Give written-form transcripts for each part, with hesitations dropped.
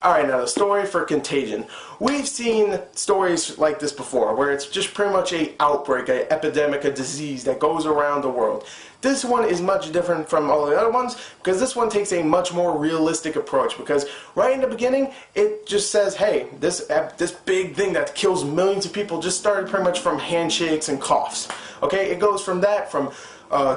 Alright, now the story for Contagion. We've seen stories like this before, where it's just pretty much a outbreak, an epidemic, a disease that goes around the world. This one is much different from all the other ones, because this one takes a much more realistic approach, because right in the beginning, it just says, hey, this big thing that kills millions of people just started pretty much from handshakes and coughs. Okay, it goes from that, from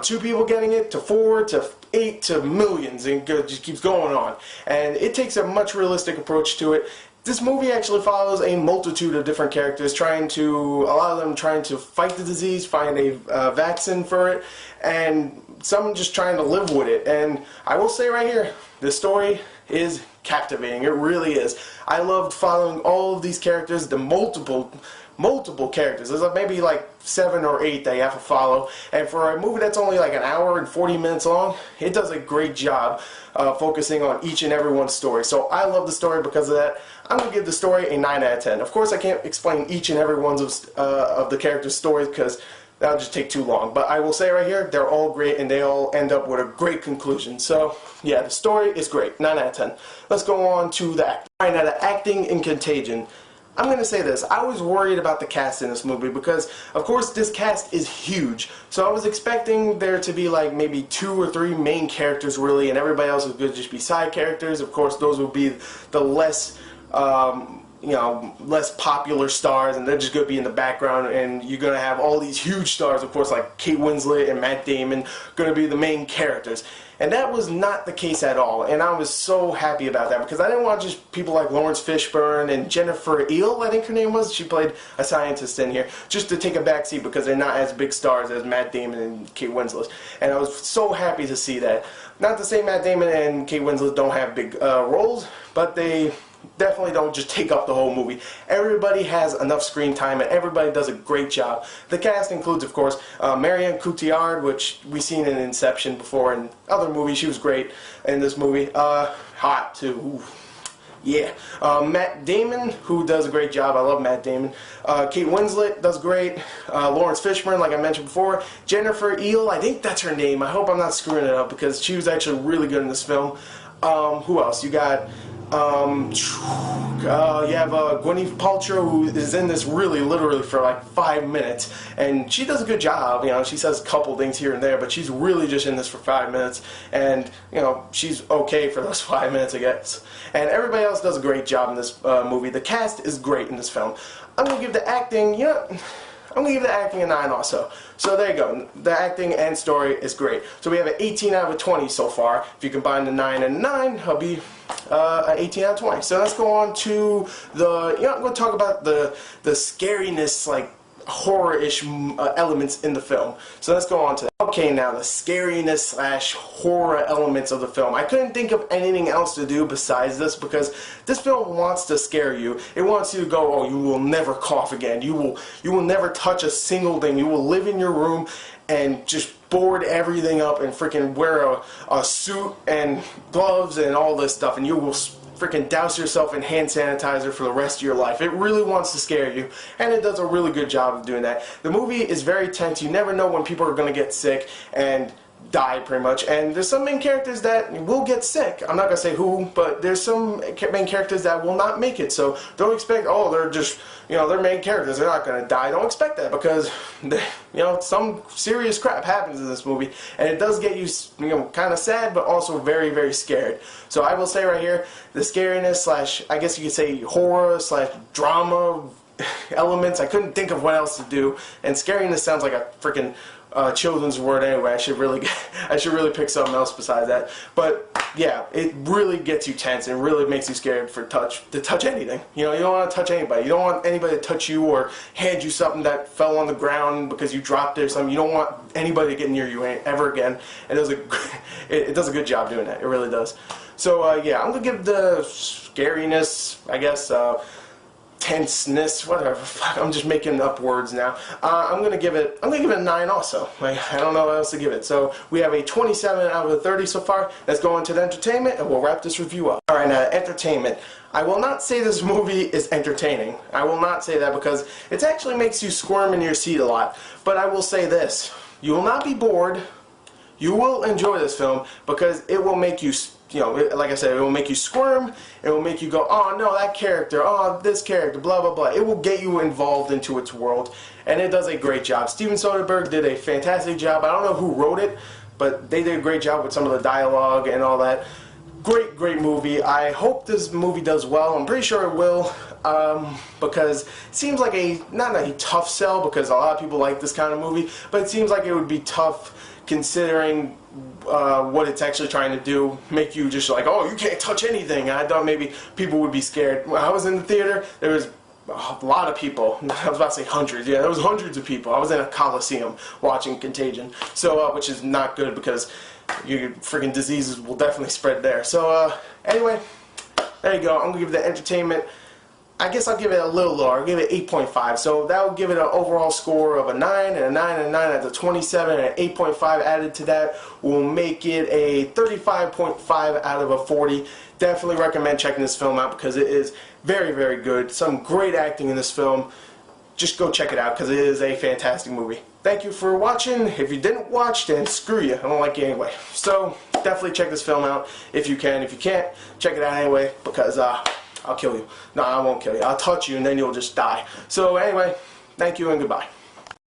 2 people getting it, to 4, to 8, to millions, and it just keeps going on. And it takes a much realistic approach to it. This movie actually follows a multitude of different characters, a lot of them trying to fight the disease, find a vaccine for it, and some just trying to live with it. And I will say right here, this story is captivating. It really is. I loved following all of these characters, the multiple characters. There's maybe like 7 or 8 that you have to follow, and for a movie that's only like an hour and 40 minutes long, it does a great job focusing on each and every one's story. So I love the story because of that. I'm going to give the story a 9 out of 10. Of course, I can't explain each and every one of the characters' stories because that would just take too long. But I will say right here, they're all great and they all end up with a great conclusion. So yeah, the story is great. 9 out of 10. Let's go on to the acting. Alright, now the acting in Contagion. I'm going to say this, I was worried about the cast in this movie because, of course, this cast is huge. So I was expecting there to be like maybe 2 or 3 main characters really, and everybody else would just be side characters. Of course, those would be the less, less popular stars, and they're just going to be in the background, and you're going to have all these huge stars, of course, like Kate Winslet and Matt Damon, going to be the main characters. And that was not the case at all, and I was so happy about that because I didn't want just people like Lawrence Fishburne and Jennifer Eel, I think her name was. She played a scientist in here, just to take a backseat because they're not as big stars as Matt Damon and Kate Winslet. And I was so happy to see that. Not to say Matt Damon and Kate Winslet don't have big roles, but they definitely don't just take up the whole movie. Everybody has enough screen time and everybody does a great job. The cast includes, of course, Marianne Cotillard, which we've seen in Inception before and other movies. She was great in this movie. Hot too. Ooh. Yeah. Matt Damon, who does a great job. I love Matt Damon. Kate Winslet does great. Lawrence Fishburne, like I mentioned before. Jennifer Eel, I think that's her name. I hope I'm not screwing it up because she was actually really good in this film. Who else? You got you have Gwyneth Paltrow, who is in this really literally for like 5 minutes, and she does a good job. You know, she says a couple things here and there, but she's really just in this for 5 minutes, and you know, she's okay for those 5 minutes, I guess. And everybody else does a great job in this movie. The cast is great in this film. I'm gonna give the acting, I'm going to give the acting a 9 also. So there you go. The acting and story is great. So we have an 18 out of 20 so far. If you combine the 9 and 9, it'll be an 18 out of 20. So let's go on to the, I'm going to talk about the scariness, like horror-ish elements in the film. So let's go on to that. Okay, now the scariness slash horror elements of the film. I couldn't think of anything else to do besides this because this film wants to scare you. It wants you to go, oh, you will never cough again. You will never touch a single thing. You will live in your room and just board everything up and freaking wear a suit and gloves and all this stuff, and you will freaking douse yourself in hand sanitizer for the rest of your life. It really wants to scare you, and it does a really good job of doing that. The movie is very tense. You never know when people are going to get sick and die, pretty much. And there's some main characters that will get sick. I'm not going to say who, but there's some main characters that will not make it. So don't expect, oh, they're just, they're main characters. They're not going to die. Don't expect that because, some serious crap happens in this movie. And it does get you, kind of sad, but also very, very scared. So I will say right here, the scariness slash, I guess you could say horror slash drama elements. I couldn't think of what else to do. And scariness sounds like a freaking children's word anyway. I should really pick something else besides that. But yeah, it really gets you tense and really makes you scared to touch anything. You don't want to touch anybody. You don't want anybody to touch you or hand you something that fell on the ground because you dropped it or something. You don't want anybody to get near you ever again. It does a good job doing that. It really does. So yeah, I'm gonna give the scariness, I guess, tenseness, whatever. I'm just making up words now. I'm gonna give it a 9 also. I don't know what else to give it. So we have a 27 out of 30 so far. Let's go into the entertainment and we'll wrap this review up. Alright, now entertainment. I will not say this movie is entertaining. I will not say that because it actually makes you squirm in your seat a lot. But I will say this. You will not be bored. You will enjoy this film because it will make you you know, like I said, it will make you squirm. It will make you go, oh no, that character, oh this character, blah blah blah. It will get you involved into its world, and it does a great job. Steven Soderbergh did a fantastic job. I don't know who wrote it, but they did a great job with some of the dialogue and all that. Great movie. I hope this movie does well. I'm pretty sure it will, because it seems like not a tough sell, because a lot of people like this kind of movie, but it seems like it would be tough considering what it's actually trying to do. Make you just like, oh, you can't touch anything. I thought maybe people would be scared. When I was in the theater, there was a lot of people. I was about to say hundreds. Yeah, there was hundreds of people. I was in a coliseum watching Contagion, so which is not good, because your freaking diseases will definitely spread there. So anyway, there you go. I'm gonna give it the entertainment. I guess I'll give it a little lower. I'll give it 8.5. So that will give it an overall score of a 9 and a 9 and a 9. That's a 27, and an 8.5 added to that will make it a 35.5 out of a 40. Definitely recommend checking this film out, because it is very good. Some great acting in this film. Just go check it out, because it is a fantastic movie. Thank you for watching. If you didn't watch, then screw you. I don't like you anyway. So definitely check this film out if you can. If you can't, check it out anyway, because I'll kill you. No, I won't kill you. I'll touch you and then you'll just die. So anyway, thank you and goodbye.